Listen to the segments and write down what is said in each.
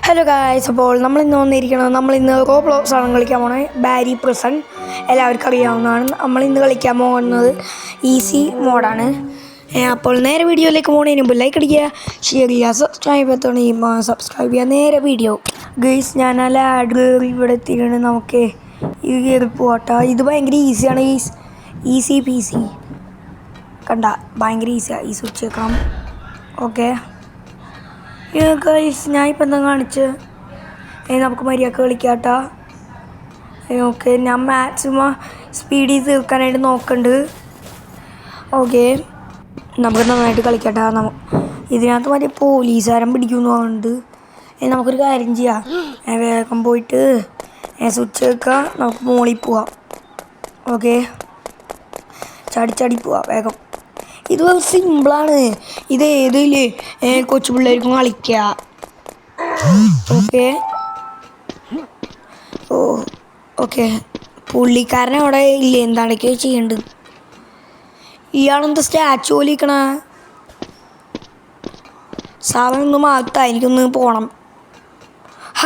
Hello guys, അപ്പോൾ നമ്മളിന്ന് വന്നിരിക്കുന്നത് നമ്മളിന്ന് റോബ്ലോക്സ് ആണ് കളിക്കാൻ പോകുന്നത്. ബാരി പ്രിസൺ എല്ലാവർക്കും അറിയാവുന്നതാണ്. നമ്മളിന്ന് കളിക്കാൻ പോകുന്നത് ഈസി മോഡാണ്. അപ്പോൾ നേരെ വീഡിയോയിലേക്ക് പോകുന്നതിന് മുമ്പ് ലൈക്ക് അടിക്കുക, ഷെയർ ചെയ്യുക, സബ്സ്ക്രൈബ് ചെയ്യുക. നേരെ വീഡിയോ ഗൈസ്. ഞാൻ ആ ലാഡ് ഇവിടെ എത്തിയിട്ട് നമുക്ക് ഇത് കയറി പോകട്ടോ. ഇത് ഭയങ്കര ഈസിയാണ്. ഈസി പി സി കണ്ട ഭയങ്കര ഈസിയാണ്. ഈ സ്വിച്ച് വെക്കണം. ഓക്കെ ഗൈസ്, ഞാൻ ഇപ്പം എന്താ കാണിച്ച് നമുക്ക് മര്യാദക്ക് കളിക്കാട്ടോ. ഓക്കെ, ഞാൻ മാക്സിമം സ്പീഡിൽ തീർക്കാനായിട്ട് നോക്കുന്നുണ്ട്. ഓക്കെ, നമുക്ക് നന്നായിട്ട് കളിക്കട്ടോ. ഇതിനകത്ത് മറ്റേ പോലീസുകാരൻ പിടിക്കുമെന്ന് പറഞ്ഞിട്ട് നമുക്കൊരു കാര്യം ചെയ്യാം. വേഗം പോയിട്ട് സ്വിച്ച് വെക്കുക, നമുക്ക് മോളിൽ പോവാം. ഓക്കെ, ചാടി പോവാം വേഗം. ഇത് സിമ്പിളാണ്. ഇത് ഏതില്ലേ കൊച്ചു പിള്ളേർക്കും കളിക്കുക. ഓക്കെ ഓക്കെ, പുള്ളിക്കാരനെ അവിടെ ഇല്ലേ, എന്താണൊക്കെ ചെയ്യേണ്ടത്. ഇയാളെന്താ സ്റ്റാച്ചു പോലെ ഇരിക്കണ സാധനം ഒന്ന് മാറ്റാ. എനിക്കൊന്ന് പോകണം.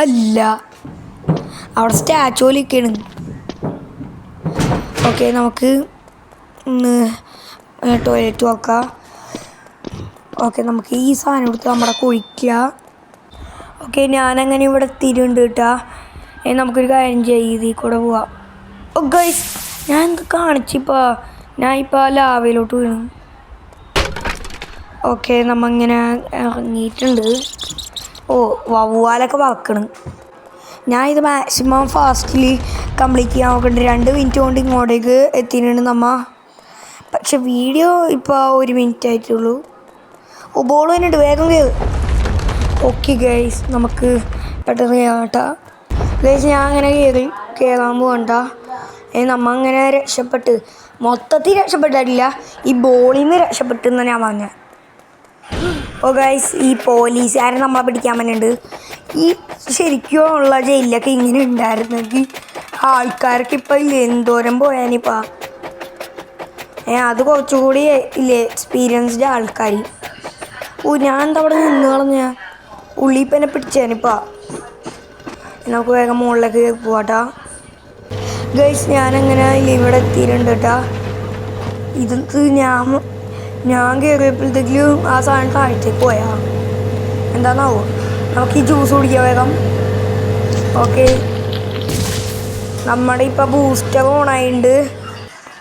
അല്ല, അവിടെ സ്റ്റാച്ചു പോലെ ഇരിക്കണ്. ഓക്കെ, നമുക്ക് ഒന്ന് ടോയ്ലറ്റ് നോക്കാം. ഓക്കെ, നമുക്ക് ഈ സാധനം എടുത്ത് നമ്മുടെ കുഴിക്കുക. ഓക്കെ, ഞാനങ്ങനെ ഇവിടെ എത്തിയിട്ടുണ്ട് കേട്ടാ. നമുക്കൊരു കാര്യം ചെയ്തി കൂടെ പോവാം. ഓ ഗൈസ്, ഞാൻ എന്ത് കാണിച്ചിപ്പോൾ ഞാൻ ലാവയിലോട്ട് വീണു. ഓക്കെ, നമ്മങ്ങനെ ഇറങ്ങിയിട്ടുണ്ട്. വവ്വാലൊക്കെ പറക്കണം. ഞാൻ ഇത് മാക്സിമം ഫാസ്റ്റിൽ കംപ്ലീറ്റ് ചെയ്യാൻ നോക്കുന്നുണ്ട്. 2 മിനിറ്റ് കൊണ്ട് ഇങ്ങോട്ടേക്ക് എത്തിയിട്ടുണ്ട് പക്ഷെ വീഡിയോ ഇപ്പോൾ 1 മിനിറ്റ് ആയിട്ടുള്ളൂ. ബോൾ തന്നെയുണ്ട്, വേഗം കയറി. ഓക്കെ ഗൈസ്, നമുക്ക് പെട്ടെന്ന് കയറാട്ടാ. ഗൈസ്, ഞാൻ അങ്ങനെ കയറാൻ പോകണ്ട. അങ്ങനെ രക്ഷപ്പെട്ട് മൊത്തത്തിൽ രക്ഷപ്പെട്ടിട്ടില്ല, ഈ ബോളിൽ നിന്ന് രക്ഷപ്പെട്ടെന്ന് ഞാൻ പറഞ്ഞത്. ഓ ഗൈസ്, ഈ പോലീസുകാരൻ നമ്മളെ പിടിക്കാൻ പറ്റുന്നുണ്ട്. ഈ ശരിക്കും ഉള്ള ജയിലിലൊക്കെ ഇങ്ങനെ ഉണ്ടായിരുന്നെങ്കിൽ ആൾക്കാർക്ക് ഇപ്പം ഇല്ലേ എന്തോരം പോയാനിപ്പോൾ. അത് കുറച്ചുകൂടി ഇല്ലേ എക്സ്പീരിയൻസ്ഡ് ആൾക്കാർ. ഞാൻ എന്താ അവിടെ നിന്ന് കളഞ്ഞ ഉള്ളിപ്പം എന്നെ പിടിച്ചേനിപ്പാ. നമുക്ക് വേഗം മുകളിലേക്ക് പോവാട്ടാ. ഗൈസ്, ഞാനങ്ങനെ ഇവിടെ എത്തിയിട്ടുണ്ട് കേട്ടാ. ഇത് ഞാൻ കയറിയപ്പോഴത്തേക്കും ആ സാധനം താഴ്ചക്ക് പോയാ എന്താന്നാവോ. നമുക്ക് ഈ ജ്യൂസ് കുടിക്കാം വേഗം. ഓക്കെ, നമ്മുടെ ഇപ്പം ബൂസ്റ്റർ ഓണായിട്ടുണ്ട്.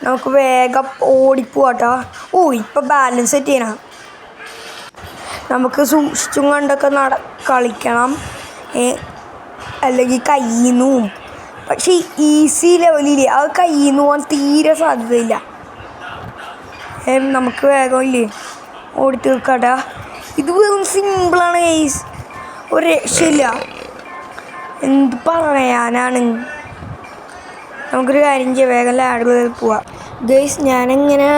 നമുക്ക് വേഗം ഓടിപ്പോവാട്ടോ. ഇപ്പം ബാലൻസ് സെറ്റ് ചെയ്യണം. നമുക്ക് സൂക്ഷിച്ചും കണ്ടൊക്കെ കളിക്കണം, അല്ലെങ്കിൽ കയ്യിൽ നിന്നും. പക്ഷേ ഈസി ലെവലില്ലേ, അത് കയ്യിൽ നിന്ന് പോകാൻ തീരെ സാധ്യതയില്ല. നമുക്ക് വേഗം ഇല്ലേ ഓടി തീർക്കാട്ടാ. ഇത് വെറും സിമ്പിളാണ് ഗൈസ്, ഒരു രക്ഷയില്ല. എന്ത് പറയാനാണ്. നമുക്കൊരു കാര്യം ചെയ്യാം, വേഗം ലാഡ് പോവാം. ഗൈസ്, ഞാനിങ്ങനെ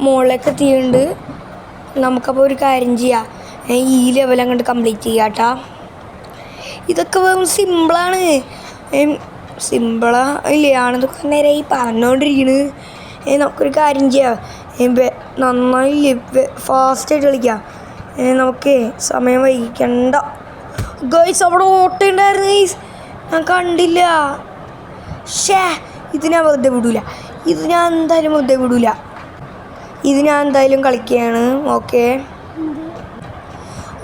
മുകളിലേക്ക് എത്തിയിട്ടുണ്ട്. നമുക്കപ്പോൾ ഒരു കാര്യം ചെയ്യാം, ഈ ലെവൽ അങ്ങോട്ട് കംപ്ലീറ്റ് ചെയ്യാം കേട്ടോ. ഇതൊക്കെ വെറും സിമ്പിളാണ്. സിമ്പിളാ ഇല്ലേ ആണെന്നൊക്കെ നേരെ പറഞ്ഞുകൊണ്ടിരിക്കുന്നത്. നമുക്കൊരു കാര്യം ചെയ്യാം, നന്നായി ഫാസ്റ്റായിട്ട് കളിക്കാം. നമുക്ക് സമയം വൈകിക്കണ്ട. ഗൈസ്, അവിടെ ഓട്ടമുണ്ടായിരുന്നു ഗൈസ്, ഞാൻ കണ്ടില്ല. ഇത് ഞാൻ വെറുതെ വിടൂല. ഇത് ഞാൻ എന്തായാലും കളിക്കുകയാണ്.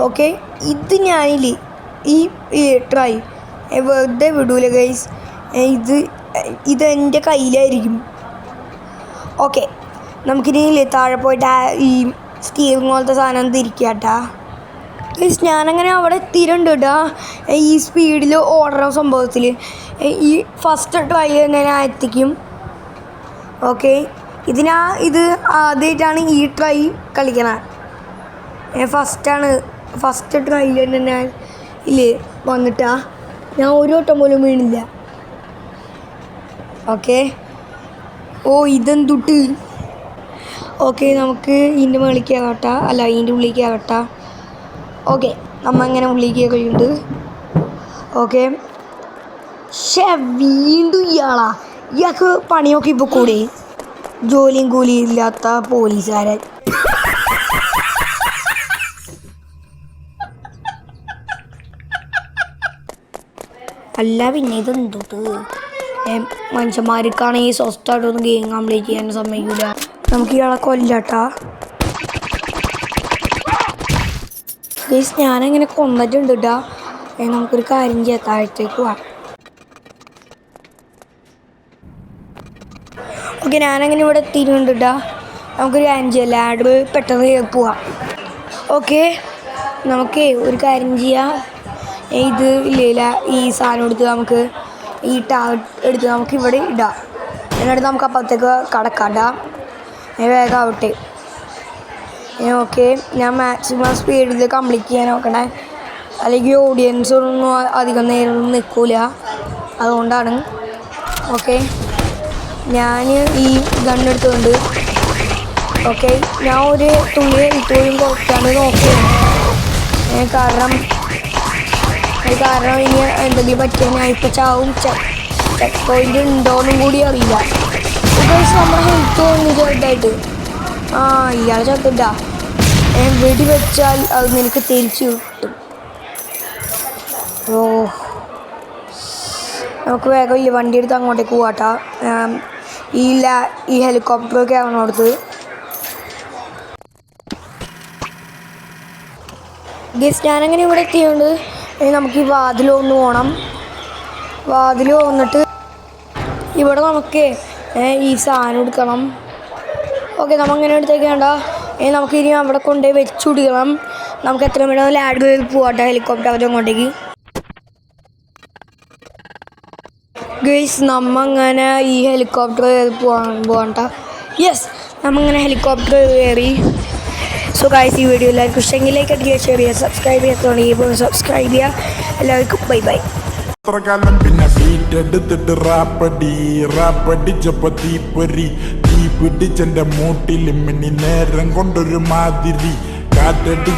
ഓക്കെ, ഇത് ഞാനില്ലേ ഈ ട്രൈ വെറുതെ വിടൂല ഗൈസ്. ഇതെൻ്റെ കയ്യിലായിരിക്കും. ഓക്കെ, നമുക്കിനില്ലേ താഴെ പോയിട്ട് ഈ സ്റ്റീറിങ് പോലത്തെ സാധനം തിരിക്കാട്ടാ. ഗൈസ്, ഞാനങ്ങനെ അവിടെ എത്തിയിട്ടുണ്ട് കേട്ടോ. ഈ സ്പീഡിൽ ഓടുന്ന സംഭവത്തിൽ ഈ ഫസ്റ്റ് ട്രൈ തന്നെ ഞാൻ എത്തിക്കും. ഓക്കെ, ഇത് ആദ്യമായിട്ടാണ് ഈ ട്രൈ കളിക്കണത്. ഫസ്റ്റ് ട്രൈയിൽ തന്നെ ഞാൻ ഇല്ലേ വന്നിട്ടാ. ഞാൻ ഒരു വട്ടം പോലും വീണില്ല. ഓക്കെ, ഇതെന്തുട്ട്. ഓക്കെ, നമുക്ക് ഇതിൻ്റെ മുകളിലേക്ക് ആകട്ടാ, അല്ല ഇതിൻ്റെ ഉള്ളിലേക്ക് ആകട്ടാ. ഓക്കെ, അങ്ങനെ ഉള്ളിലേക്ക് കഴിയുന്നുണ്ട്. ഓക്കെ, വീണ്ടും ഇയാൾക്ക് പണിയൊക്കെ ഇപ്പോൾ കൂടെ, ജോലിയും കൂലിയും ഇല്ലാത്ത പോലീസുകാരൻ. അല്ല പിന്നെ ഇതെന്തോട്ട് മനുഷ്യന്മാർക്കാണെങ്കിൽ സ്വസ്ഥമായിട്ടൊന്നും ഗെയിം കംപ്ലീറ്റ് ചെയ്യാൻ സമ്മതിക്കില്ല. നമുക്ക് ഇയാളെ കൊല്ലാട്ടാ. ഗൈസ് ഞാനങ്ങനെ കൊന്നിട്ടുണ്ട് കേട്ടാ. നമുക്കൊരു കാര്യം ചെയ്യാം, താഴത്തേക്ക് പോവാം. ഓക്കെ ഞാനങ്ങനെ ഇവിടെ എത്തിയിട്ടുണ്ട് കേട്ടാ. നമുക്കൊരു കാര്യം ചെയ്യാം, ലാഡർ പെട്ടെന്ന് പോവാം. ഓക്കെ നമുക്ക് ഒരു കാര്യം ചെയ്യാം. ഇത് ഇല്ല ഈ സാധനം എടുത്ത് നമുക്ക് ഈ എടുത്ത് നമുക്ക് ഇവിടെ ഇടാം. എന്നിട്ട് നമുക്ക് അപ്പുറത്തേക്ക് കടക്കാട്ടാം. വേഗം ആവട്ടെ. ഓക്കെ ഞാൻ മാക്സിമം സ്പീഡിൽ കംപ്ലീറ്റ് ചെയ്യാൻ നോക്കണേ, അല്ലെങ്കിൽ ഓഡിയൻസൊന്നും അധികം നേരം നിൽക്കില്ല, അതുകൊണ്ടാണ്. ഓക്കെ ഞാൻ ഈ ഗണ്ണെടുത്തുകൊണ്ട് ഓക്കെ ഞാൻ ഒരു തുള്ളി ഇപ്പോഴും കുറയ്ക്കാണ്ട് നോക്കുകയാണ്. കാരണം ഇനി എന്തെങ്കിലും പറ്റിയാൽ ഞാൻ ഇപ്പം ചാവും. ചെക്ക് പോയിൻ്റ് ഉണ്ടോയെന്നും കൂടി അറിയില്ല. നമ്മുടെ ഹെൽത്ത് തോന്നി ചെറുതായിട്ട്. ഇയാൾ ചത്തിട്ട വെടി വെച്ചാൽ അത് നിനക്ക് തിരിച്ചു കിട്ടും. നമുക്ക് വേഗം ഈ വണ്ടി എടുത്ത് അങ്ങോട്ടേക്ക് പോവാട്ടാ. ഈ ഹെലികോപ്റ്ററൊക്കെ ആവണോടത്ത്. ഗസ് ഞാനങ്ങനെ ഇവിടെ എത്തിയുണ്ട്. നമുക്ക് ഈ വാതിലൊന്ന് പോകണം. വാതിൽ വന്നിട്ട് ഇവിടെ നമുക്ക് ഈ സാധനം എടുക്കണം. ഓക്കെ നമ്മങ്ങനെ എടുത്തേക്കേണ്ട. നമുക്ക് ഇനി അവിടെ കൊണ്ടുപോയി വെച്ചുപിടിക്കണം. നമുക്ക് എത്ര വേണം ലാഡ് പോകട്ടെ ഹെലികോപ്റ്റർ അവരെ അങ്ങോട്ടേക്ക്. ഗൈസ് നമ്മങ്ങനെ ഈ ഹെലികോപ്റ്റർ പോകണ്ട. യെസ് നമ്മങ്ങനെ ഹെലികോപ്റ്റർ കയറി. സോ ഗൈസ് ഈ വീഡിയോ എല്ലാവർക്കും ഇഷ്ടമെങ്കിൽ ലൈക്ക് അടിക്കുക, ഷെയർ ചെയ്യുക, സബ്സ്ക്രൈബ് ചെയ്യാത്തോണ്ടെങ്കിൽ സബ്സ്ക്രൈബ് ചെയ്യുക. എല്ലാവർക്കും ബൈ ബൈ. കാലം പിന്നെ ബീറ്റ് എടുത്തിട്ട് റാപ്പടിച്ചപ്പോ തീപ്പൊരി തീ പിടിച്ചെന്റെ മൂട്ടിൽ മിന്നി നേരം കൊണ്ടൊരു മാതിരി കാറ്റടി